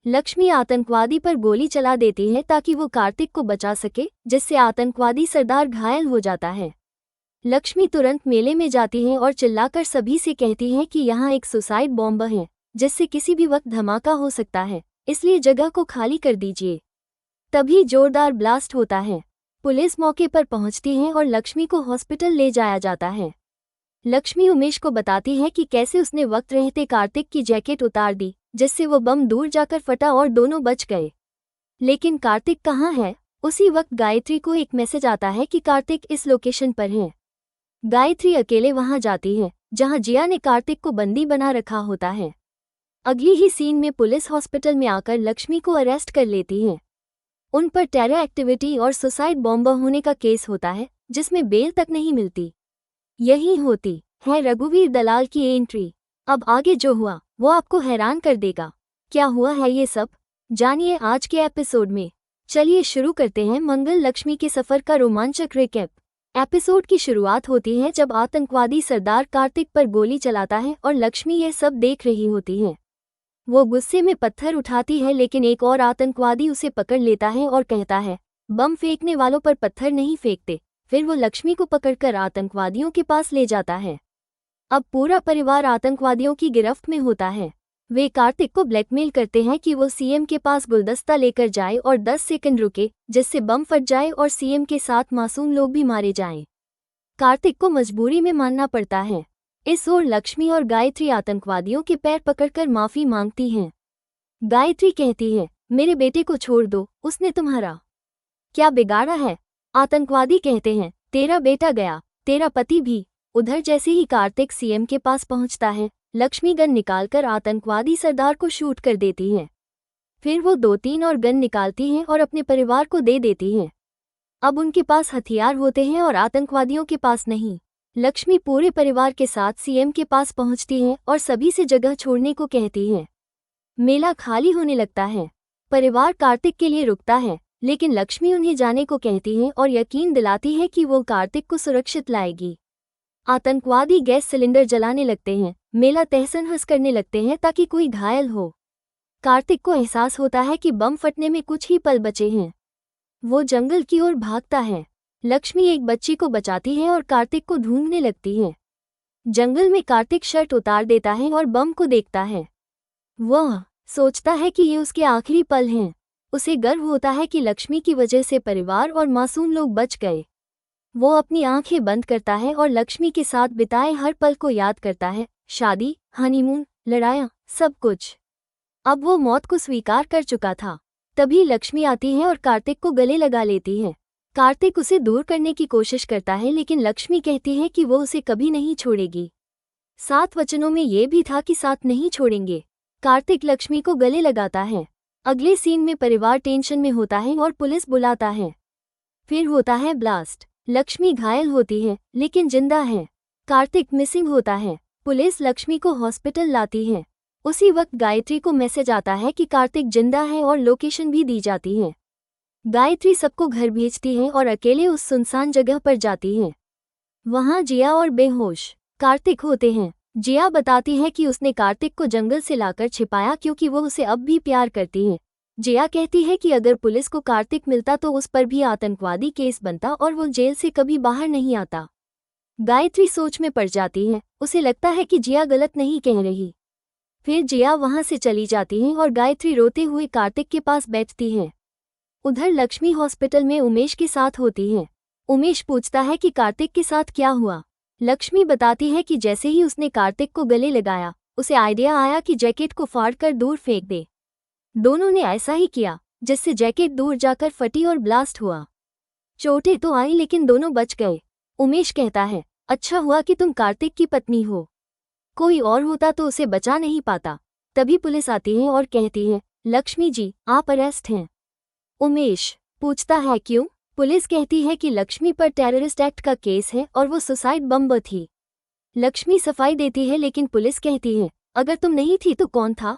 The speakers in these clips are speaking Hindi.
लक्ष्मी आतंकवादी पर गोली चला देती है ताकि वो कार्तिक को बचा सके, जिससे आतंकवादी सरदार घायल हो जाता है। लक्ष्मी तुरंत मेले में जाती है और चिल्लाकर सभी से कहती है कि यहाँ एक सुसाइड बॉम्ब है जिससे किसी भी वक्त धमाका हो सकता है, इसलिए जगह को खाली कर दीजिए। तभी जोरदार ब्लास्ट होता है। पुलिस मौके पर पहुंचती है और लक्ष्मी को हॉस्पिटल ले जाया जाता है। लक्ष्मी उमेश को बताती है कि कैसे उसने वक्त रहते कार्तिक की जैकेट उतार दी, जिससे वो बम दूर जाकर फटा और दोनों बच गए। लेकिन कार्तिक कहाँ है? उसी वक्त गायत्री को एक मैसेज आता है कि कार्तिक इस लोकेशन पर है। गायत्री अकेले वहां जाती है जहां जिया ने कार्तिक को बंदी बना रखा होता है। अगली ही सीन में पुलिस हॉस्पिटल में आकर लक्ष्मी को अरेस्ट कर लेती है। उन पर टेरर एक्टिविटी और सुसाइड बॉम्बर होने का केस होता है, जिसमें बेल तक नहीं मिलती। यही होती है रघुवीर दलाल की एंट्री। अब आगे जो हुआ वो आपको हैरान कर देगा। क्या हुआ है ये सब, जानिए आज के एपिसोड में। चलिए शुरू करते हैं मंगल लक्ष्मी के सफर का रोमांचक रिकैप। एपिसोड की शुरुआत होती है जब आतंकवादी सरदार कार्तिक पर गोली चलाता है और लक्ष्मी यह सब देख रही होती है। वो गुस्से में पत्थर उठाती है, लेकिन एक और आतंकवादी उसे पकड़ लेता है और कहता है, बम फेंकने वालों पर पत्थर नहीं फेंकते। फिर वो लक्ष्मी को पकड़कर आतंकवादियों के पास ले जाता है। अब पूरा परिवार आतंकवादियों की गिरफ्त में होता है। वे कार्तिक को ब्लैकमेल करते हैं कि वो सीएम के पास गुलदस्ता लेकर जाए और 10 सेकंड रुके, जिससे बम फट जाए और सीएम के साथ मासूम लोग भी मारे जाएं। कार्तिक को मजबूरी में मानना पड़ता है। इस ओर लक्ष्मी और गायत्री आतंकवादियों के पैर पकड़कर माफी मांगती हैं। गायत्री कहती है, मेरे बेटे को छोड़ दो, उसने तुम्हारा क्या बिगाड़ा है? आतंकवादी कहते हैं, तेरा बेटा गया, तेरा पति भी। उधर जैसे ही कार्तिक सीएम के पास पहुंचता है, लक्ष्मी गन निकालकर आतंकवादी सरदार को शूट कर देती है। फिर वो 2-3 और गन निकालती हैं और अपने परिवार को दे देती हैं। अब उनके पास हथियार होते हैं और आतंकवादियों के पास नहीं। लक्ष्मी पूरे परिवार के साथ सीएम के पास पहुंचती है और सभी से जगह छोड़ने को कहती है। मेला खाली होने लगता है। परिवार कार्तिक के लिए रुकता है, लेकिन लक्ष्मी उन्हें जाने को कहती है और यकीन दिलाती है कि वो कार्तिक को सुरक्षित लाएगी। आतंकवादी गैस सिलेंडर जलाने लगते हैं। मेला तहस-नहस करने लगते हैं ताकि कोई घायल हो। कार्तिक को एहसास होता है कि बम फटने में कुछ ही पल बचे हैं। वो जंगल की ओर भागता है। लक्ष्मी एक बच्ची को बचाती है और कार्तिक को ढूंढने लगती है। जंगल में कार्तिक शर्ट उतार देता है और बम को देखता है। वह सोचता है कि ये उसके आखिरी पल हैं। उसे गर्व होता है कि लक्ष्मी की वजह से परिवार और मासूम लोग बच गए। वो अपनी आंखें बंद करता है और लक्ष्मी के साथ बिताए हर पल को याद करता है, शादी, हनीमून, लड़ाइयाँ, सब कुछ। अब वो मौत को स्वीकार कर चुका था। तभी लक्ष्मी आती है और कार्तिक को गले लगा लेती है। कार्तिक उसे दूर करने की कोशिश करता है, लेकिन लक्ष्मी कहती है कि वो उसे कभी नहीं छोड़ेगी। 7 वचनों में ये भी था कि साथ नहीं छोड़ेंगे। कार्तिक लक्ष्मी को गले लगाता है। अगले सीन में परिवार टेंशन में होता है और पुलिस बुलाता है। फिर होता है ब्लास्ट। लक्ष्मी घायल होती है, लेकिन जिंदा है। कार्तिक मिसिंग होता है। पुलिस लक्ष्मी को हॉस्पिटल लाती है। उसी वक्त गायत्री को मैसेज आता है कि कार्तिक जिंदा है और लोकेशन भी दी जाती है। गायत्री सबको घर भेजती है और अकेले उस सुनसान जगह पर जाती है। वहां जिया और बेहोश कार्तिक होते हैं। जिया बताती है कि उसने कार्तिक को जंगल से लाकर छिपाया क्योंकि वो उसे अब भी प्यार करती है। जिया कहती है कि अगर पुलिस को कार्तिक मिलता तो उस पर भी आतंकवादी केस बनता और वो जेल से कभी बाहर नहीं आता। गायत्री सोच में पड़ जाती है। उसे लगता है कि जिया गलत नहीं कह रही। फिर जिया वहां से चली जाती है और गायत्री रोते हुए कार्तिक के पास बैठती है। उधर लक्ष्मी हॉस्पिटल में उमेश के साथ होती है। उमेश पूछता है कि कार्तिक के साथ क्या हुआ। लक्ष्मी बताती है कि जैसे ही उसने कार्तिक को गले लगाया, उसे आइडिया आया कि जैकेट को फाड़कर दूर फेंक दे। दोनों ने ऐसा ही किया, जिससे जैकेट दूर जाकर फटी और ब्लास्ट हुआ। चोटें तो आई, लेकिन दोनों बच गए। उमेश कहता है, अच्छा हुआ कि तुम कार्तिक की पत्नी हो, कोई और होता तो उसे बचा नहीं पाता। तभी पुलिस आती है और कहती है, लक्ष्मी जी, आप अरेस्ट हैं। उमेश पूछता है क्यों? पुलिस कहती है कि लक्ष्मी पर टेररिस्ट एक्ट का केस है और वो सुसाइड बम्बर थी। लक्ष्मी सफाई देती है, लेकिन पुलिस कहती है, अगर तुम नहीं थी तो कौन था?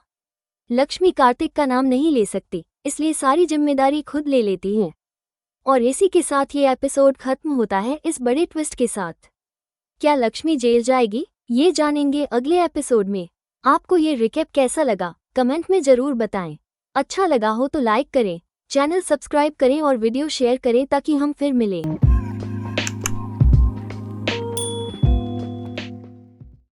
लक्ष्मी कार्तिक का नाम नहीं ले सकती, इसलिए सारी जिम्मेदारी खुद ले लेती है। और इसी के साथ ये एपिसोड खत्म होता है इस बड़े ट्विस्ट के साथ। क्या लक्ष्मी जेल जाएगी? ये जानेंगे अगले एपिसोड में। आपको ये रिकैप कैसा लगा, कमेंट में जरूर बताएं। अच्छा लगा हो तो लाइक करें, चैनल सब्सक्राइब करें और वीडियो शेयर करें ताकि हम फिर मिलें।